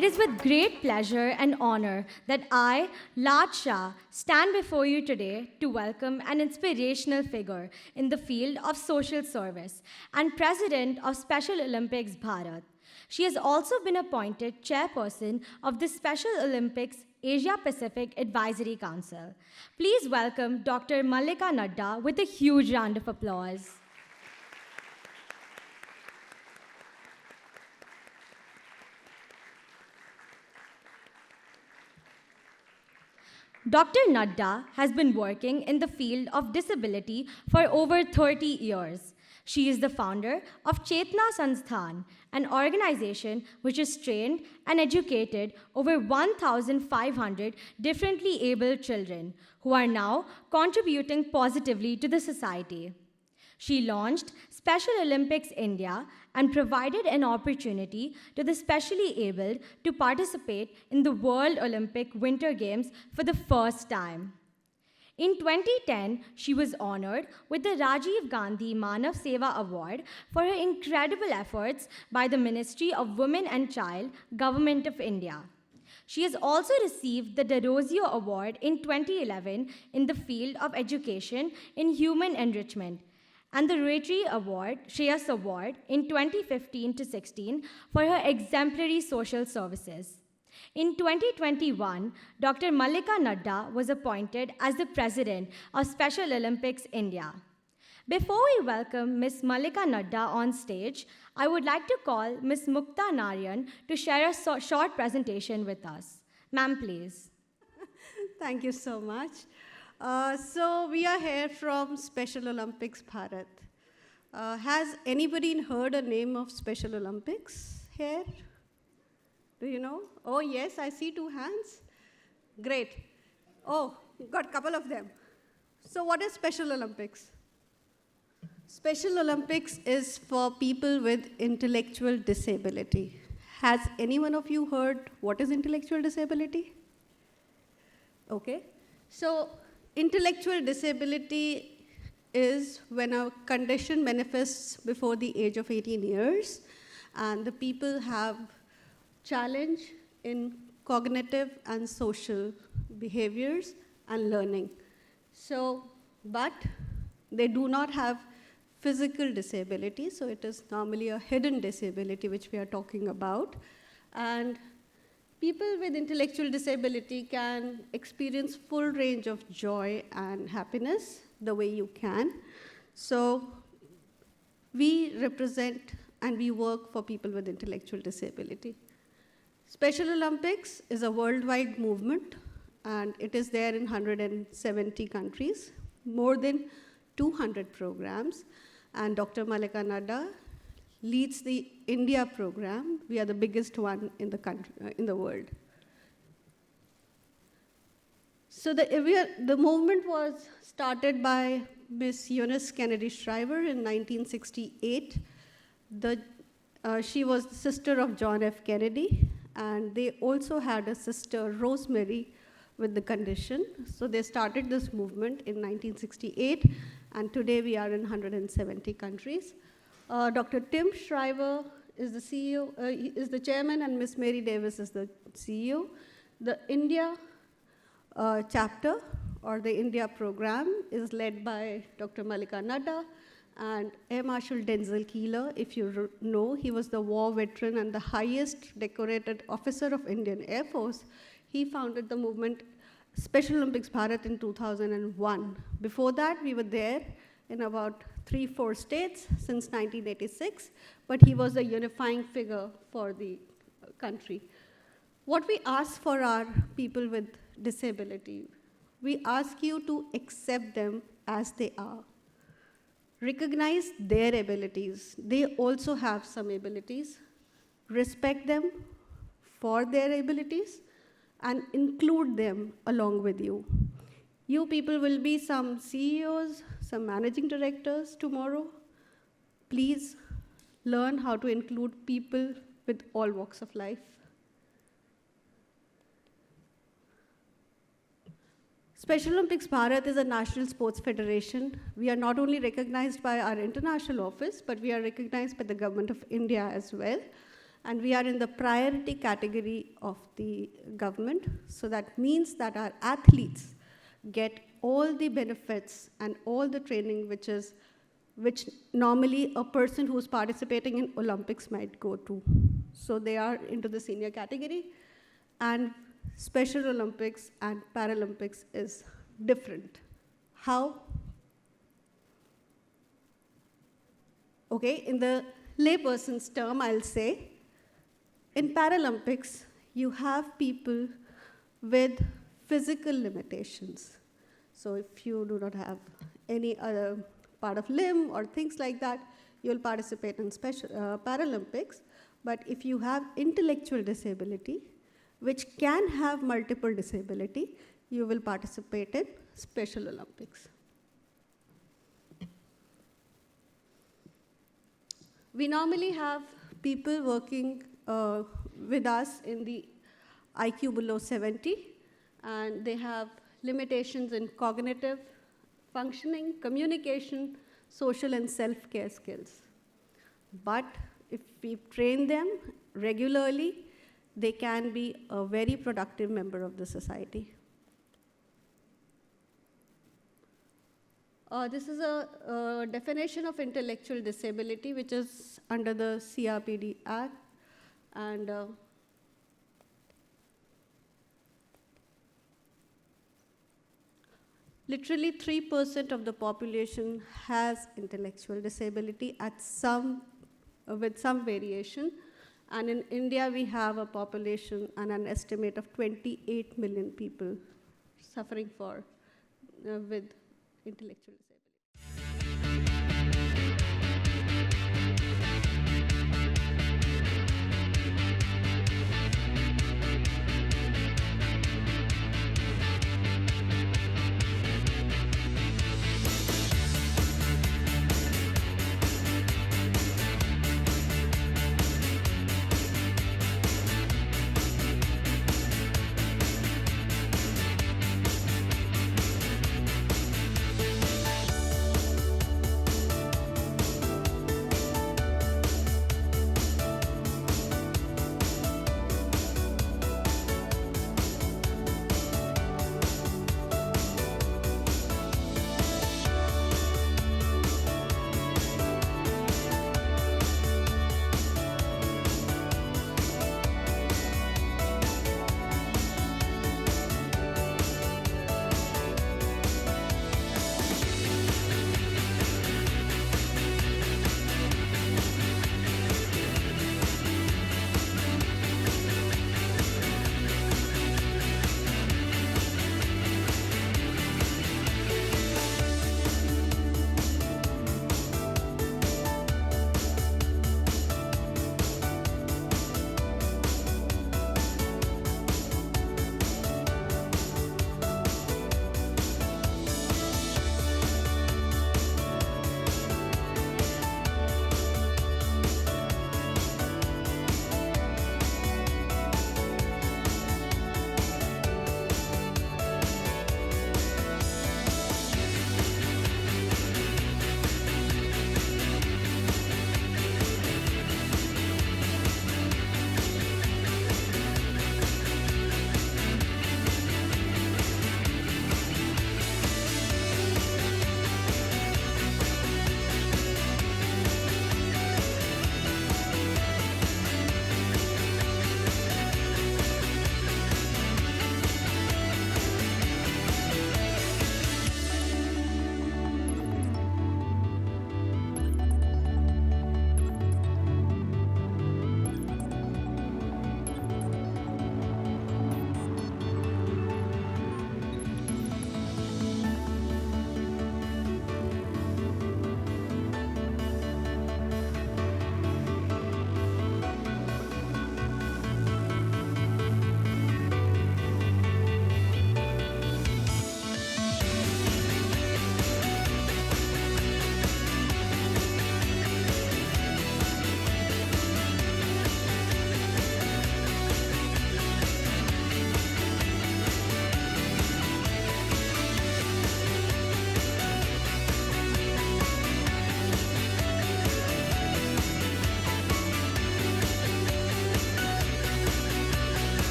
It is with great pleasure and honor that I, Lad Shah, stand before you today to welcome an inspirational figure in the field of social service and president of Special Olympics Bharat. She has also been appointed chairperson of the Special Olympics Asia Pacific Advisory Council. Please welcome Dr. Mallika Nadda with a huge round of applause. Dr. Nadda has been working in the field of disability for over 30 years. She is the founder of Chetna Sansthan, an organization which has trained and educated over 1,500 differently abled children who are now contributing positively to the society. She launched Special Olympics India and provided an opportunity to the specially abled to participate in the World Olympic Winter Games for the first time. In 2010, she was honored with the Rajiv Gandhi Manav Seva Award for her incredible efforts by the Ministry of Women and Child, Government of India. She has also received the Derozio Award in 2011 in the field of education in human enrichment, and the Rotary Award, Shreyas Award, in 2015 to 16 for her exemplary social services. In 2021, Dr. Mallika Nadda was appointed as the president of Special Olympics India. Before we welcome Ms. Mallika Nadda on stage, I would like to call Ms. Mukta Naryan to share a short presentation with us. Ma'am, please. Thank you so much. So we are here from Special Olympics Bharat. Has anybody heard a name of Special Olympics here? Do you know? Oh, yes, I see 2 hands. Great. Oh, got a couple of them. So what is Special Olympics? Special Olympics is for people with intellectual disability. Has any one of you heard what is intellectual disability? Okay. So intellectual disability is when a condition manifests before the age of 18 years, and the people have challenge in cognitive and social behaviors and learning. So, but they do not have physical disability, so it is normally a hidden disability which we are talking about. And people with intellectual disability can experience full range of joy and happiness the way you can. So we represent and we work for people with intellectual disability. Special Olympics is a worldwide movement, and it is there in 170 countries, more than 200 programs, and Dr. Mallika Nadda leads the India program. We are the biggest one in the country, in the world. So the movement was started by Miss Eunice Kennedy Shriver in 1968. She was the sister of John F. Kennedy, and they also had a sister, Rosemary, with the condition. So they started this movement in 1968, and today we are in 170 countries. Dr. Tim Shriver is the CEO, is the chairman, and Miss Mary Davis is the CEO. The India chapter, or the India program, is led by Dr. Mallika Nadda and Air Marshal Denzel Keeler. If you know, he was the war veteran and the highest decorated officer of Indian Air Force. He founded the movement Special Olympics Bharat in 2001. Before that, we were there in about 3-4 states since 1986, but he was a unifying figure for the country. What we ask for our people with disability, we ask you to accept them as they are. Recognize their abilities. They also have some abilities. Respect them for their abilities and include them along with you. You people will be some CEOs, some managing directors tomorrow. Please learn how to include people with all walks of life. Special Olympics Bharat is a national sports federation. We are not only recognized by our international office, but we are recognized by the Government of India as well. and we are in the priority category of the government. So that means that our athletes get all the benefits and all the training which normally a person who's participating in Olympics might go to. So they are into the senior category, and Special Olympics and Paralympics is different. How? Okay, in the layperson's term, I'll say, in Paralympics, you have people with physical limitations. So if you do not have any other part of limb or things like that, you'll participate in Paralympics. But if you have intellectual disability, which can have multiple disability, you will participate in Special Olympics. We normally have people working with us in the IQ below 70, and they have limitations in cognitive functioning, communication, social and self-care skills. But if we train them regularly, they can be a very productive member of the society. This is a definition of intellectual disability, which is under the CRPD Act. And literally 3% of the population has intellectual disability with some variation. And in India, we have a population and an estimate of 28 million people suffering with intellectual disability.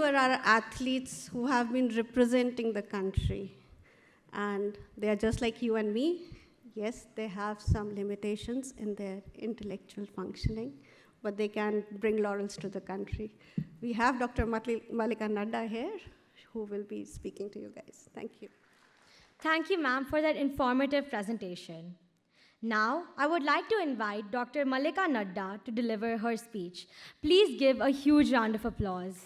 were our athletes who have been representing the country. And they are just like you and me. Yes, they have some limitations in their intellectual functioning, but they can bring laurels to the country. We have Dr. Mallika Nadda here, who will be speaking to you guys. Thank you. Thank you, ma'am, for that informative presentation. Now, I would like to invite Dr. Mallika Nadda to deliver her speech. Please give a huge round of applause.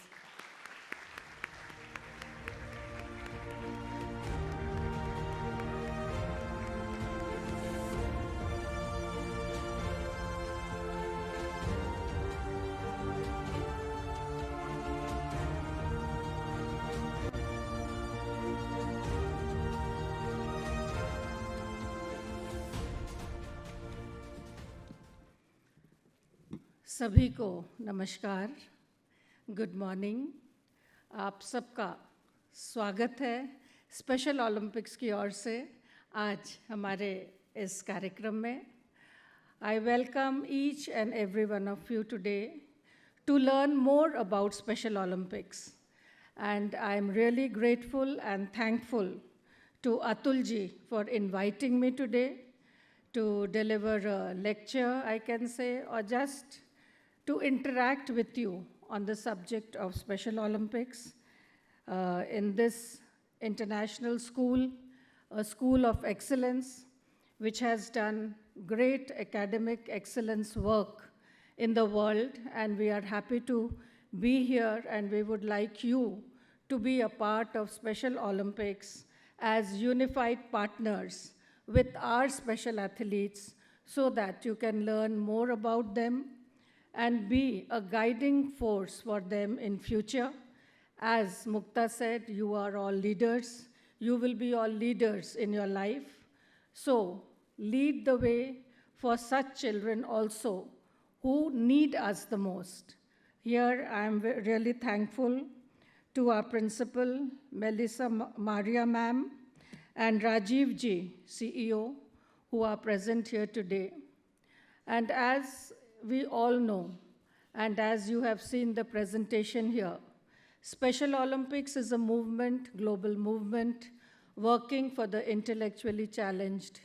सभी को नमस्कार, good morning. आप सबका स्वागत है special Olympics की ओर से आज हमारे इस कार्यक्रम में। I welcome each and every one of you today to learn more about Special Olympics. And I'm really grateful and thankful to Atulji for inviting me today to deliver a lecture, I can say, or just to interact with you on the subject of Special Olympics in this international school, a school of excellence, which has done great academic excellence work in the world, and we are happy to be here, and we would like you to be a part of Special Olympics as unified partners with our special athletes so that you can learn more about them and be a guiding force for them in future. As Mukta said, you are all leaders. You will be all leaders in your life. So lead the way for such children also who need us the most. Here I am really thankful to our principal, Melissa Maria ma'am, and Rajiv ji, CEO, who are present here today. And as we all know, and as you have seen the presentation here, Special Olympics is a movement, global movement, working for the intellectually challenged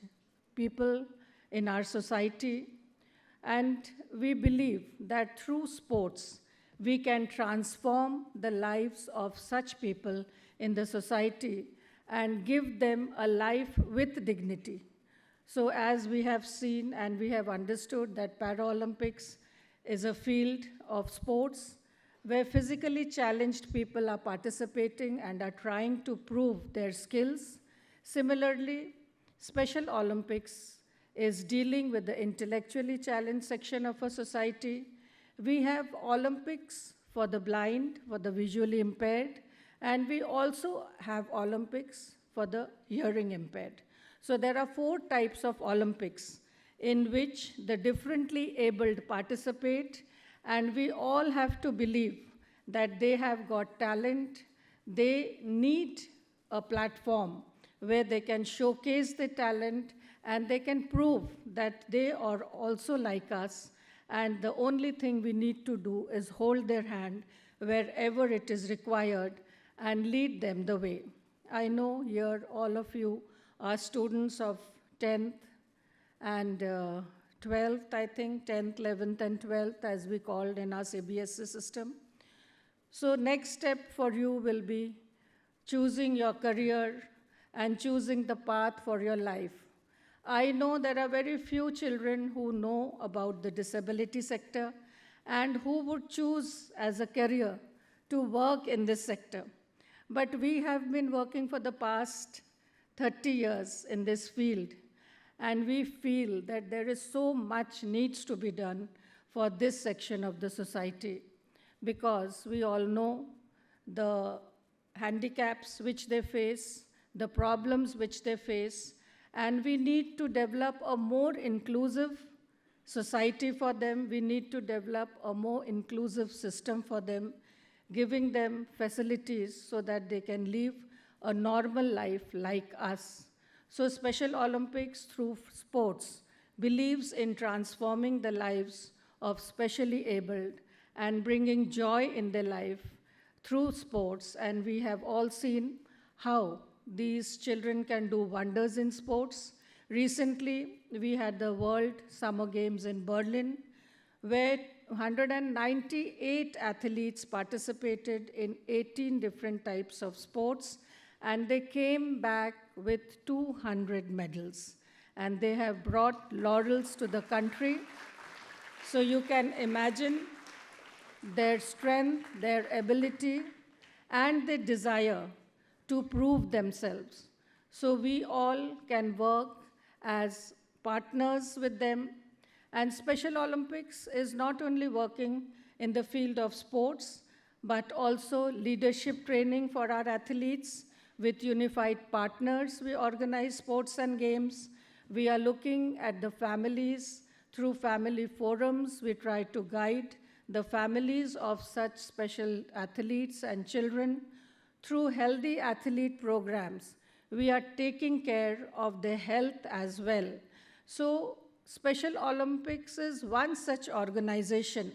people in our society. And we believe that through sports, we can transform the lives of such people in the society and give them a life with dignity. So as we have seen and we have understood that Paralympics is a field of sports where physically challenged people are participating and are trying to prove their skills. Similarly, Special Olympics is dealing with the intellectually challenged section of a society. We have Olympics for the blind, for the visually impaired, and we also have Olympics for the hearing impaired. So there are 4 types of Olympics in which the differently abled participate, and we all have to believe that they have got talent. They need a platform where they can showcase their talent and they can prove that they are also like us, and the only thing we need to do is hold their hand wherever it is required and lead them the way. I know here all of you are students of 10th and 12th, I think, 10th, 11th, and 12th, as we called in our CBSE system. So next step for you will be choosing your career and choosing the path for your life. I know there are very few children who know about the disability sector and who would choose as a career to work in this sector. But we have been working for the past 30 years in this field, and we feel that there is so much needs to be done for this section of the society, because we all know the handicaps which they face, the problems which they face, and we need to develop a more inclusive society for them. We need to develop a more inclusive system for them, giving them facilities so that they can live a normal life like us. So Special Olympics through sports believes in transforming the lives of specially abled and bringing joy in their life through sports, and we have all seen how these children can do wonders in sports. Recently, we had the World Summer Games in Berlin, where 198 athletes participated in 18 different types of sports, and they came back with 200 medals. And they have brought laurels to the country. So you can imagine their strength, their ability, and their desire to prove themselves. So we all can work as partners with them. And Special Olympics is not only working in the field of sports, but also leadership training for our athletes. With unified partners, we organize sports and games. We are looking at the families. Through family forums, we try to guide the families of such special athletes and children. Through healthy athlete programs, we are taking care of their health as well. So Special Olympics is one such organization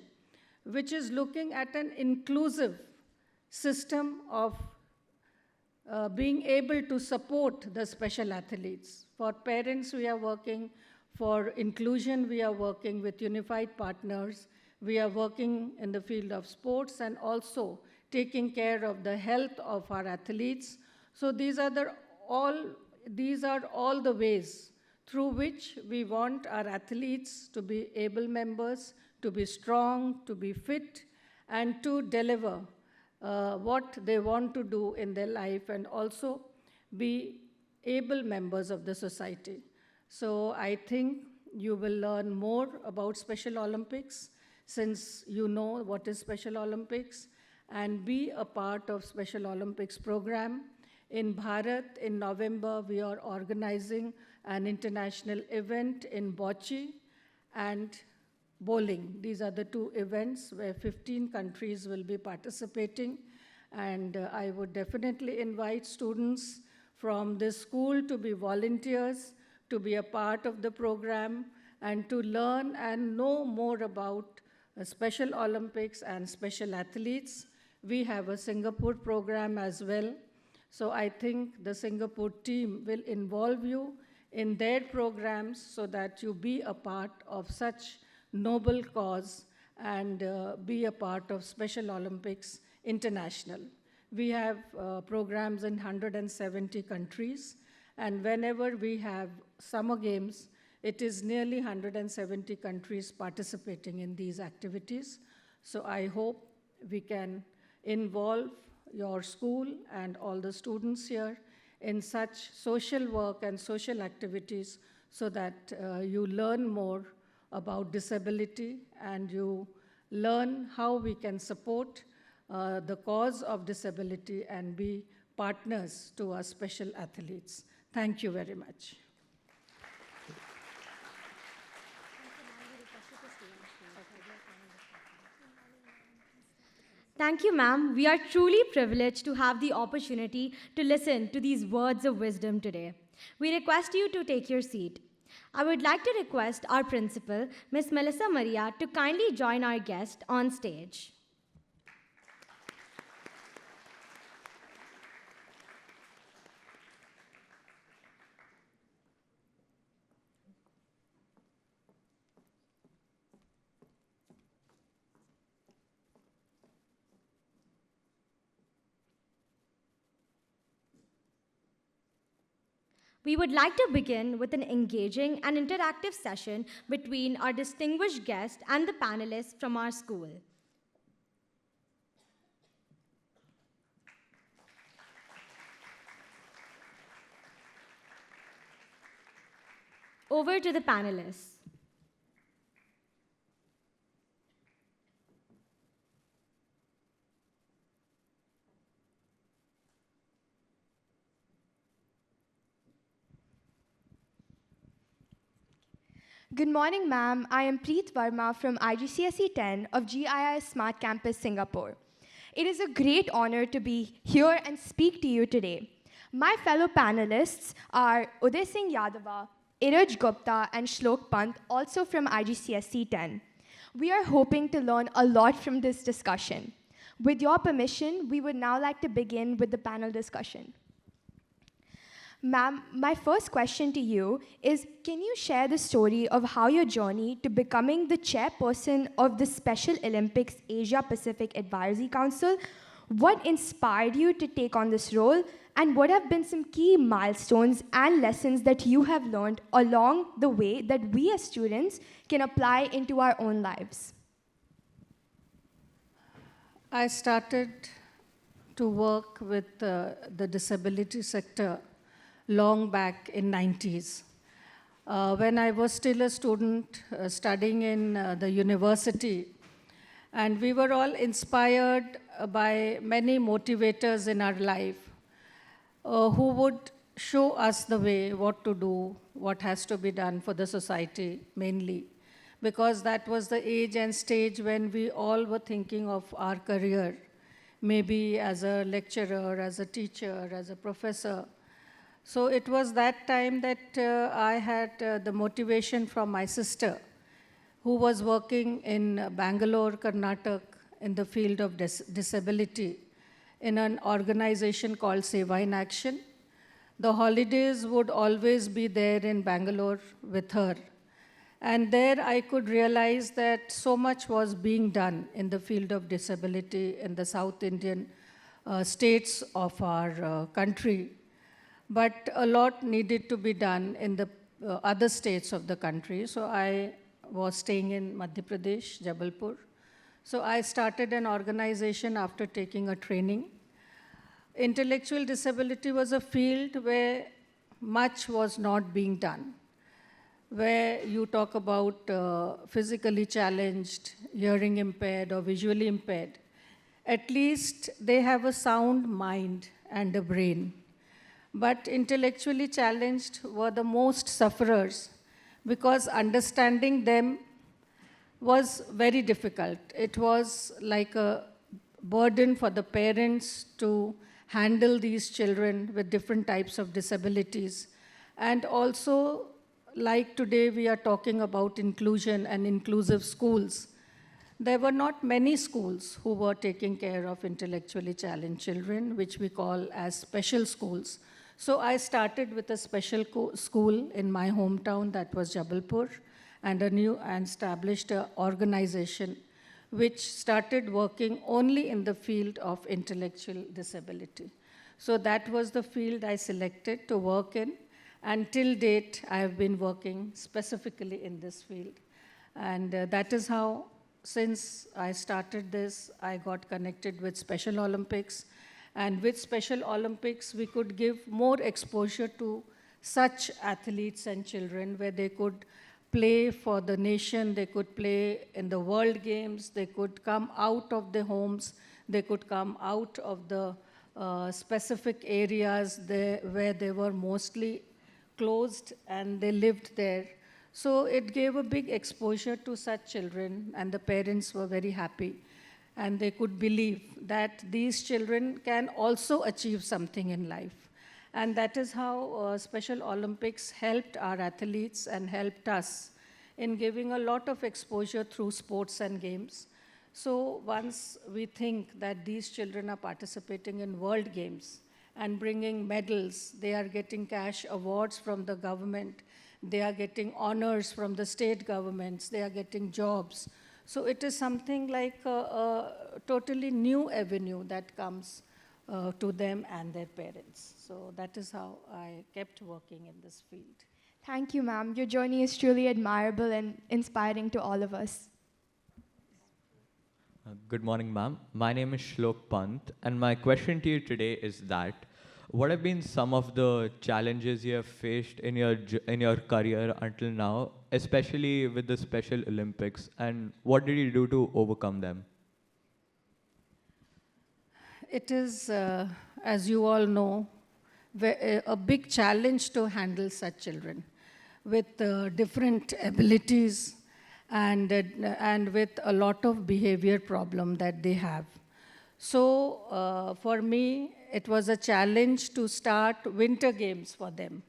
which is looking at an inclusive system of being able to support the special athletes. For parents, we are working. For inclusion, we are working with unified partners. We are working in the field of sports and also taking care of the health of our athletes. So these are all the ways through which we want our athletes to be able members, to be strong, to be fit, and to deliver what they want to do in their life, and also be able members of the society. So I think you will learn more about Special Olympics, since you know what is Special Olympics, and be a part of Special Olympics program. In Bharat, in November, we are organizing an international event in bocce and bowling. These are the two events where 15 countries will be participating. And I would definitely invite students from this school to be volunteers, to be a part of the program, and to learn and know more about Special Olympics and special athletes. We have a Singapore program as well. So I think the Singapore team will involve you in their programs so that you be a part of such noble cause and be a part of Special Olympics International. We have programs in 170 countries, and whenever we have summer games, it is nearly 170 countries participating in these activities. So I hope we can involve your school and all the students here in such social work and social activities so that you learn more about disability and you learn how we can support the cause of disability and be partners to our special athletes. Thank you very much. Thank you, ma'am. We are truly privileged to have the opportunity to listen to these words of wisdom today. We request you to take your seat. I would like to request our principal, Ms. Melissa Maria, to kindly join our guest on stage. We would like to begin with an engaging and interactive session between our distinguished guest and the panelists from our school. Over to the panelists. Good morning, ma'am. I am Preet Verma from IGCSE 10 of GIIS Smart Campus, Singapore. It is a great honor to be here and speak to you today. My fellow panelists are Uday Singh Yadava, Iraj Gupta, and Shlok Pant, also from IGCSE 10. We are hoping to learn a lot from this discussion. With your permission, we would now like to begin with the panel discussion. Ma'am, my first question to you is, can you share the story of how your journey to becoming the chairperson of the Special Olympics Asia Pacific Advisory Council, what inspired you to take on this role, and what have been some key milestones and lessons that you have learned along the way that we as students can apply into our own lives? I started to work with the disability sector long back in 90s. When I was still a student studying in the university, and we were all inspired by many motivators in our life who would show us the way, what to do, what has to be done for the society mainly, because that was the age and stage when we all were thinking of our career, maybe as a lecturer, as a teacher, as a professor. So it was that time that I had the motivation from my sister, who was working in Bangalore, Karnataka, in the field of disability, in an organization called Seva in Action. The holidays would always be there in Bangalore with her. And there I could realize that so much was being done in the field of disability in the South Indian states of our country. But a lot needed to be done in the other states of the country. So I was staying in Madhya Pradesh, Jabalpur. So I started an organization after taking a training. Intellectual disability was a field where much was not being done, where you talk about physically challenged, hearing impaired, or visually impaired. At least they have a sound mind and a brain. But intellectually challenged were the most sufferers because understanding them was very difficult. It was like a burden for the parents to handle these children with different types of disabilities. And also, like today we are talking about inclusion and inclusive schools, there were not many schools who were taking care of intellectually challenged children, which we call as special schools. So I started with a special school in my hometown, that was Jabalpur, and established an organization which started working only in the field of intellectual disability. So that was the field I selected to work in, and till date I have been working specifically in this field. And that is how, since I started this, I got connected with Special Olympics. And with Special Olympics, we could give more exposure to such athletes and children, where they could play for the nation, they could play in the World Games, they could come out of their homes, they could come out of the specific areas where they were mostly closed and they lived there. So it gave a big exposure to such children, and the parents were very happy. And they could believe that these children can also achieve something in life. And that is how Special Olympics helped our athletes and helped us in giving a lot of exposure through sports and games. So once we think that these children are participating in World Games and bringing medals, they are getting cash awards from the government, they are getting honors from the state governments, they are getting jobs. So it is something like a totally new avenue that comes to them and their parents. So that is how I kept working in this field. Thank you, ma'am. Your journey is truly admirable and inspiring to all of us. Good morning, ma'am. My name is Shlok Pant, and my question to you today is that what have been some of the challenges you have faced in your career until now, especially with the Special Olympics, and what did you do to overcome them? It is, as you all know, a big challenge to handle such children with different abilities and with a lot of behavior problem that they have. So for me, it was a challenge to start winter games for them.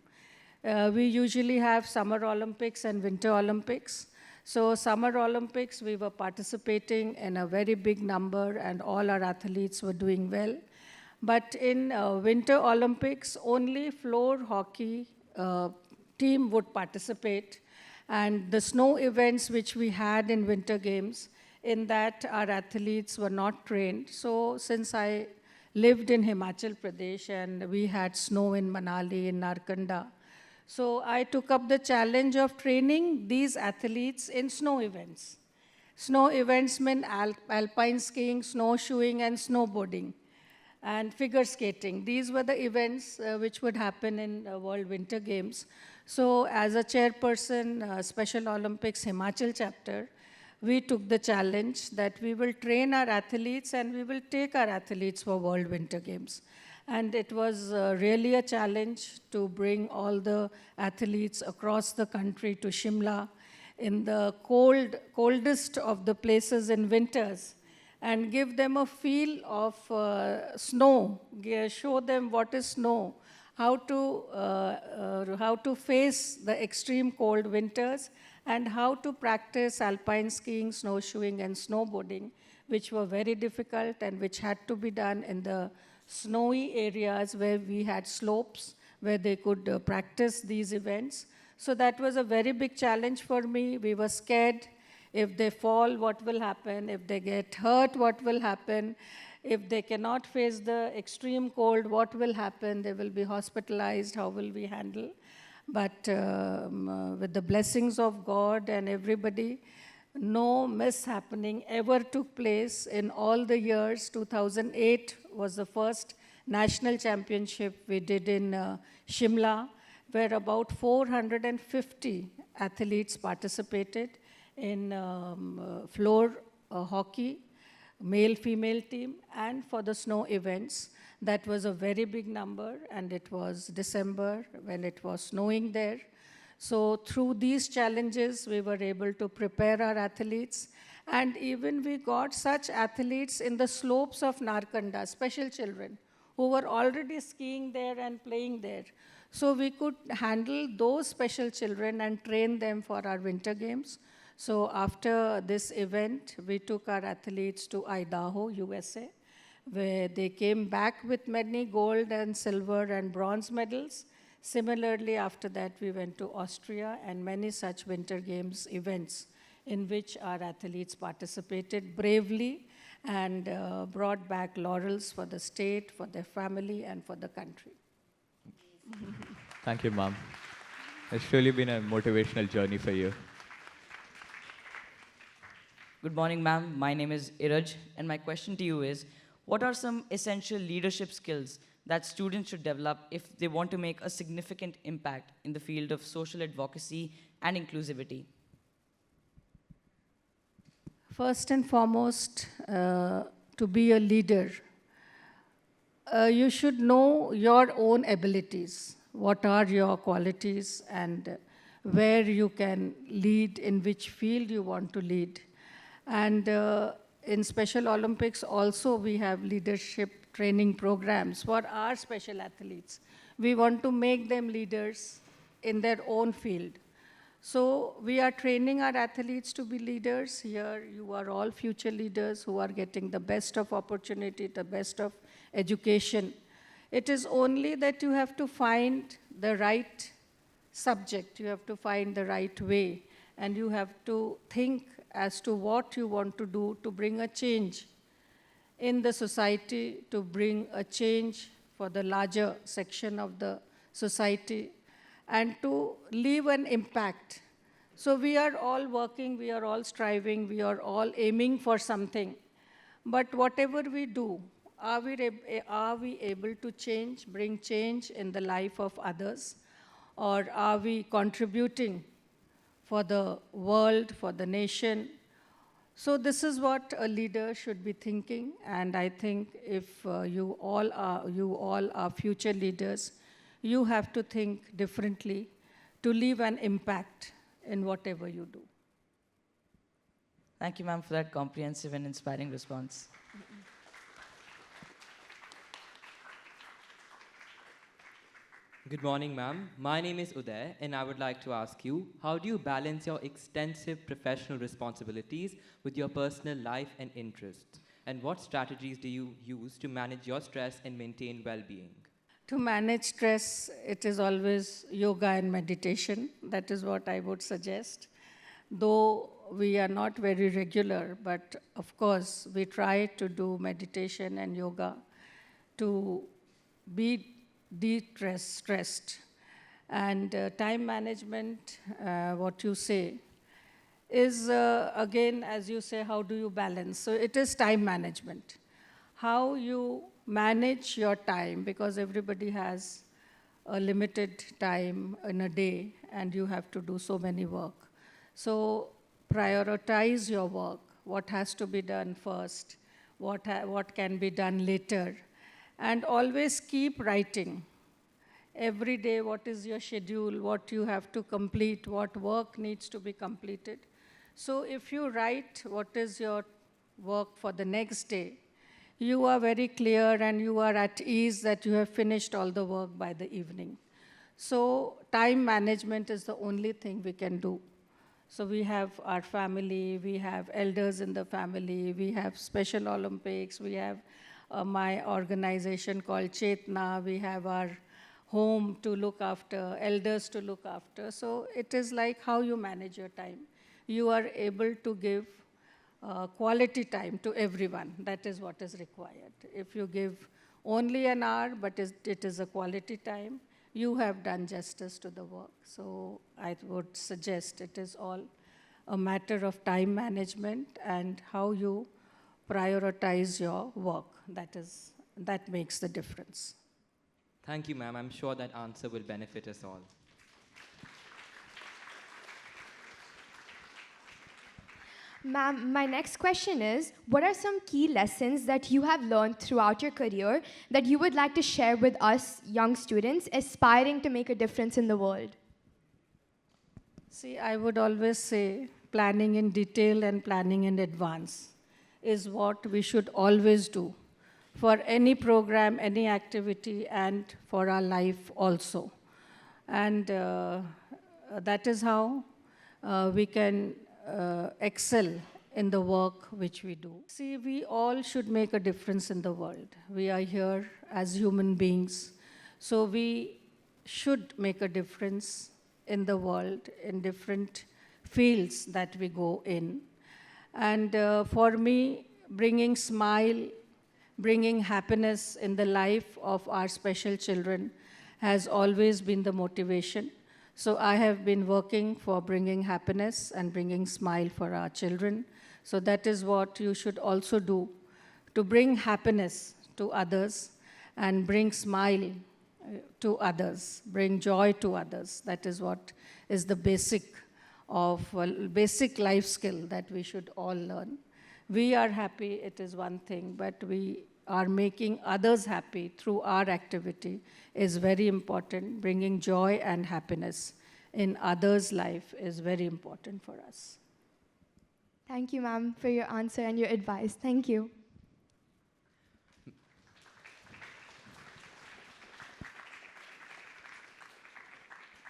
We usually have Summer Olympics and Winter Olympics. So Summer Olympics, we were participating in a very big number and all our athletes were doing well. But in Winter Olympics, only floor hockey team would participate. And the snow events which we had in Winter Games, in that our athletes were not trained. So since I lived in Himachal Pradesh and we had snow in Manali, in Narkanda, so I took up the challenge of training these athletes in snow events. Snow events mean alpine skiing, snowshoeing, and snowboarding, and figure skating. These were the events which would happen in World Winter Games. So as a chairperson, Special Olympics Himachal chapter, we took the challenge that we will train our athletes and we will take our athletes for World Winter Games. And it was really a challenge to bring all the athletes across the country to Shimla in the coldest of the places in winters and give them a feel of snow, show them what is snow, how to face the extreme cold winters, and how to practice alpine skiing, snowshoeing, and snowboarding, which were very difficult and which had to be done in the snowy areas where we had slopes where they could practice these events. So that was a very big challenge for me. We were scared. If they fall, what will happen? If they get hurt, what will happen? If they cannot face the extreme cold, what will happen? They will be hospitalized. How will we handle? But with the blessings of God and everybody, no mishappening ever took place in all the years. 2008 was the first national championship we did in Shimla, where about 450 athletes participated in floor hockey, male-female team, and for the snow events. That was a very big number, and it was December when it was snowing there. So through these challenges, we were able to prepare our athletes. And even we got such athletes in the slopes of Narkanda, special children, who were already skiing there and playing there. So we could handle those special children and train them for our Winter Games. So after this event, we took our athletes to Idaho, USA, where they came back with many gold and silver and bronze medals. Similarly, after that, we went to Austria and many such Winter Games events in which our athletes participated bravely and brought back laurels for the state, for their family, and for the country. Thank you, ma'am. It's really been a motivational journey for you. Good morning, ma'am. My name is Iraj, and my question to you is, what are some essential leadership skills that students should develop if they want to make a significant impact in the field of social advocacy and inclusivity? First and foremost, to be a leader, you should know your own abilities. What are your qualities and where you can lead, in which field you want to lead. And in Special Olympics also we have leadership training programs for our special athletes. We want to make them leaders in their own field. So we are training our athletes to be leaders. Here you are all future leaders who are getting the best of opportunity, the best of education. It is only that you have to find the right subject, you have to find the right way, and you have to think as to what you want to do to bring a change in the society, to bring a change for the larger section of the society, and to leave an impact. So we are all working, we are all striving, we are all aiming for something. But whatever we do, are we able to change, bring change in the life of others? Or are we contributing for the world, for the nation? So this is what a leader should be thinking, and I think if you all are future leaders, you have to think differently to leave an impact in whatever you do. Thank you, ma'am, for that comprehensive and inspiring response. Good morning, ma'am. My name is Uday, and I would like to ask you, how do you balance your extensive professional responsibilities with your personal life and interests? And what strategies do you use to manage your stress and maintain well-being? To manage stress, it is always yoga and meditation. That is what I would suggest. Though we are not very regular, but of course, we try to do meditation and yoga to be de-stressed. And time management, what you say, is again, as you say, how do you balance? So it is time management. How you manage your time, because everybody has a limited time in a day and you have to do so many work. So prioritize your work, what has to be done first, what can be done later, and always keep writing. Every day, what is your schedule, what you have to complete, what work needs to be completed. So if you write what is your work for the next day, you are very clear and you are at ease that you have finished all the work by the evening. So time management is the only thing we can do. So we have our family, we have elders in the family, we have Special Olympics, we have my organization called Chetna, we have our home to look after, elders to look after. So it is like how you manage your time. You are able to give quality time to everyone. That is what is required. If you give only an hour, but it is a quality time, you have done justice to the work. So I would suggest it is all a matter of time management and how you prioritize your work. That makes the difference. Thank you, ma'am. I'm sure that answer will benefit us all. Ma'am, my next question is, what are some key lessons that you have learned throughout your career that you would like to share with us young students aspiring to make a difference in the world? See, I would always say planning in detail and planning in advance is what we should always do for any program, any activity, and for our life also. And that is how we can excel in the work which we do. See, we all should make a difference in the world. We are here as human beings, so we should make a difference in the world in different fields that we go in. And for me, bringing smile, bringing happiness in the life of our special children has always been the motivation. So I have been working for bringing happiness and bringing smile for our children. So that is what you should also do, to bring happiness to others and bring smile to others, bring joy to others. That is what is the basic life skill that we should all learn. We are happy, it is one thing, but we are making others happy through our activity is very important. Bringing joy and happiness in others' life is very important for us. Thank you, ma'am, for your answer and your advice. Thank you.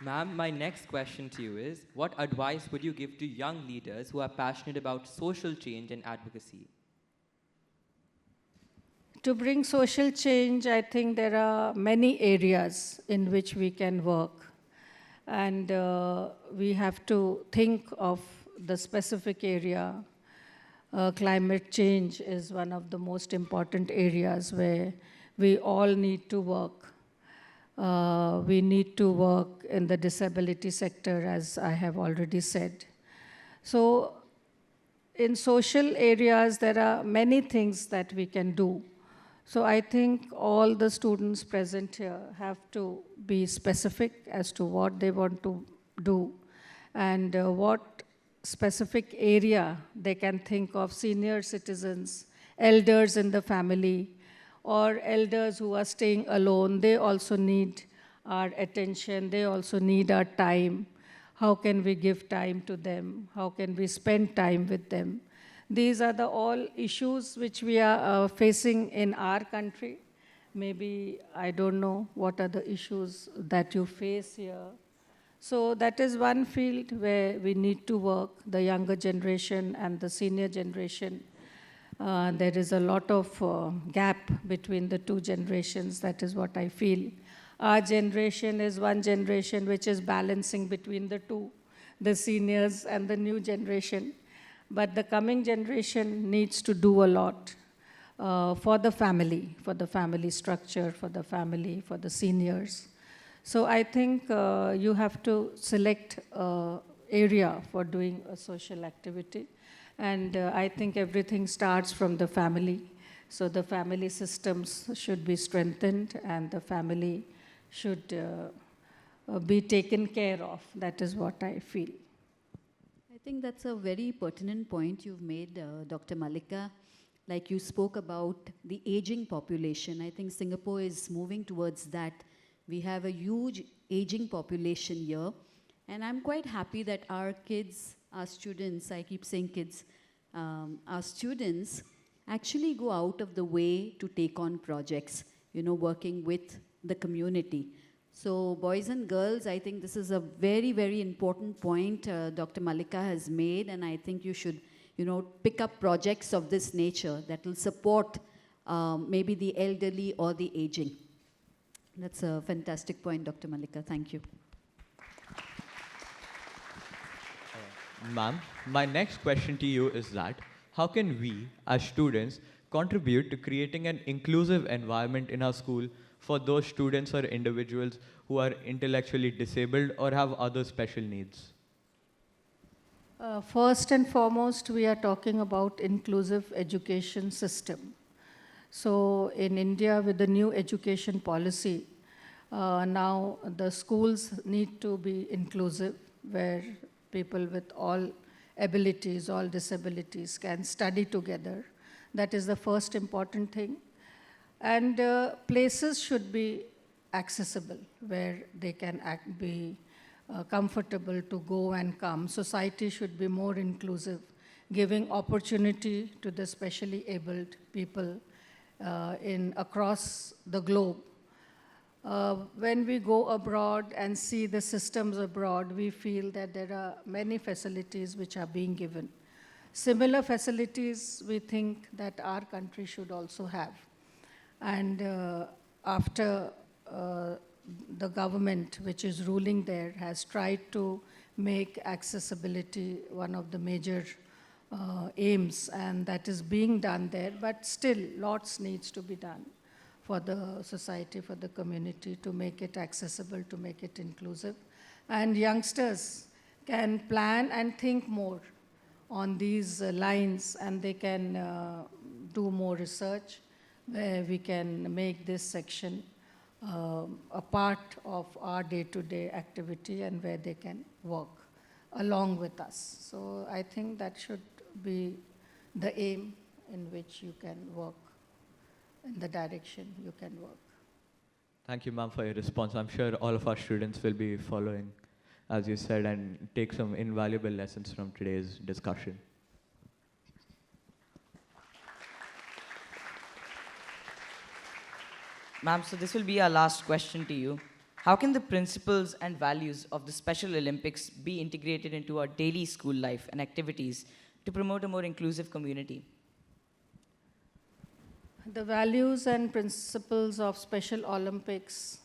Ma'am, my next question to you is, what advice would you give to young leaders who are passionate about social change and advocacy? To bring social change, I think there are many areas in which we can work. And we have to think of the specific area. Climate change is one of the most important areas where we all need to work. We need to work in the disability sector, as I have already said. So in social areas, there are many things that we can do. So I think all the students present here have to be specific as to what they want to do and what specific area they can think of. Senior citizens, elders in the family, or elders who are staying alone, they also need our attention, they also need our time. How can we give time to them? How can we spend time with them? These are the all issues which we are facing in our country. maybe I don't know what are the issues that you face here. So that is one field where we need to work, the younger generation and the senior generation. There is a lot of gap between the two generations. That is what I feel. Our generation is one generation which is balancing between the two, the seniors and the new generation. But the coming generation needs to do a lot for the family structure, for the family, for the seniors. So I think you have to select an area for doing a social activity. And I think everything starts from the family. So the family systems should be strengthened and the family should be taken care of. That is what I feel. I think that's a very pertinent point you've made, Dr. Mallika. Like you spoke about the aging population. I think Singapore is moving towards that. We have a huge aging population here. And I'm quite happy that our kids, our students, I keep saying kids, our students actually go out of the way to take on projects, working with the community. So boys and girls, I think this is a very, very important point Dr. Mallika has made, and I think you should, pick up projects of this nature that will support maybe the elderly or the aging. That's a fantastic point, Dr. Mallika. Thank you. Ma'am, my next question to you is that how can we, as students, contribute to creating an inclusive environment in our school for those students or individuals who are intellectually disabled or have other special needs? First and foremost, we are talking about inclusive education system. So in India, with the new education policy, now the schools need to be inclusive, where people with all abilities, all disabilities can study together. That is the first important thing. And places should be accessible, where they can be comfortable to go and come. Society should be more inclusive, giving opportunity to the specially abled people across the globe. When we go abroad and see the systems abroad, we feel that there are many facilities which are being given. Similar facilities we think that our country should also have. And after the government, which is ruling there, has tried to make accessibility one of the major aims, and that is being done there, but still lots needs to be done for the society, for the community, to make it accessible, to make it inclusive. And youngsters can plan and think more on these lines, and they can do more research, where we can make this section a part of our day-to-day activity and where they can work along with us. So I think that should be the aim in which you can work, in the direction you can work. Thank you, ma'am, for your response. I'm sure all of our students will be following, as you said, and take some invaluable lessons from today's discussion. Ma'am, so this will be our last question to you. How can the principles and values of the Special Olympics be integrated into our daily school life and activities to promote a more inclusive community? The values and principles of Special Olympics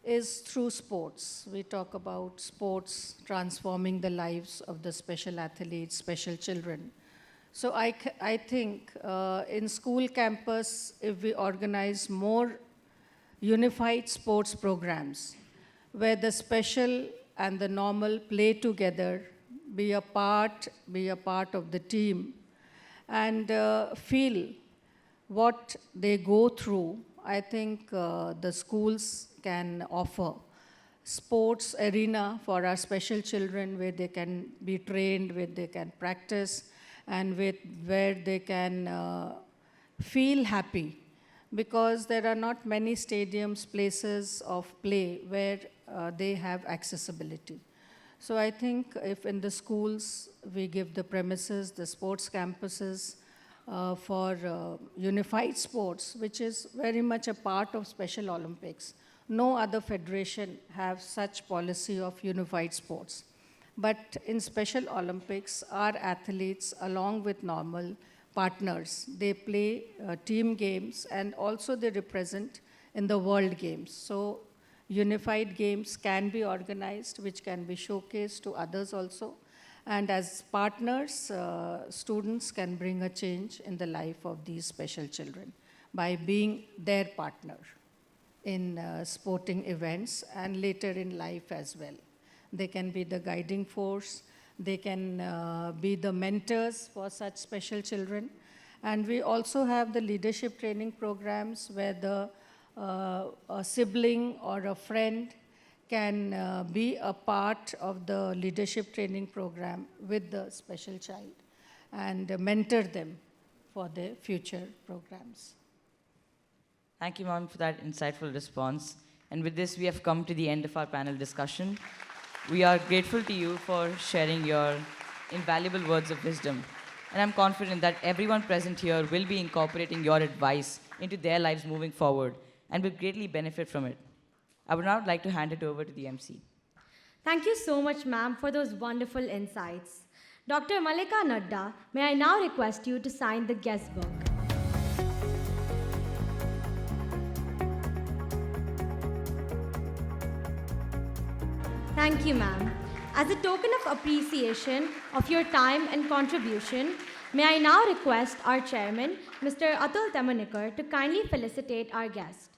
is through sports. We talk about sports transforming the lives of the special athletes, special children. So I think in school campus, if we organize more unified sports programs, where the special and the normal play together, be a part of the team, and feel what they go through, I think the schools can offer sports arena for our special children, where they can be trained, where they can practice, and where they can feel happy. Because there are not many stadiums, places of play where they have accessibility. So I think if in the schools we give the premises, the sports campuses, for unified sports, which is very much a part of Special Olympics. No other federation have such policy of unified sports. But in Special Olympics, our athletes, along with normal partners, they play team games and also they represent in the world games. So unified games can be organized, which can be showcased to others also. And as partners, students can bring a change in the life of these special children by being their partner in sporting events and later in life as well. They can be the guiding force, they can be the mentors for such special children. And we also have the leadership training programs where a sibling or a friend can be a part of the leadership training program with the special child and mentor them for their future programs. Thank you, ma'am, for that insightful response. And with this, we have come to the end of our panel discussion. We are grateful to you for sharing your invaluable words of wisdom. And I'm confident that everyone present here will be incorporating your advice into their lives moving forward and will greatly benefit from it. I would now like to hand it over to the MC. Thank you so much, ma'am, for those wonderful insights. Dr. Mallika Nadda, may I now request you to sign the guest book. Thank you, ma'am. As a token of appreciation of your time and contribution, may I now request our chairman, Mr. Atul Temanikar, to kindly felicitate our guest.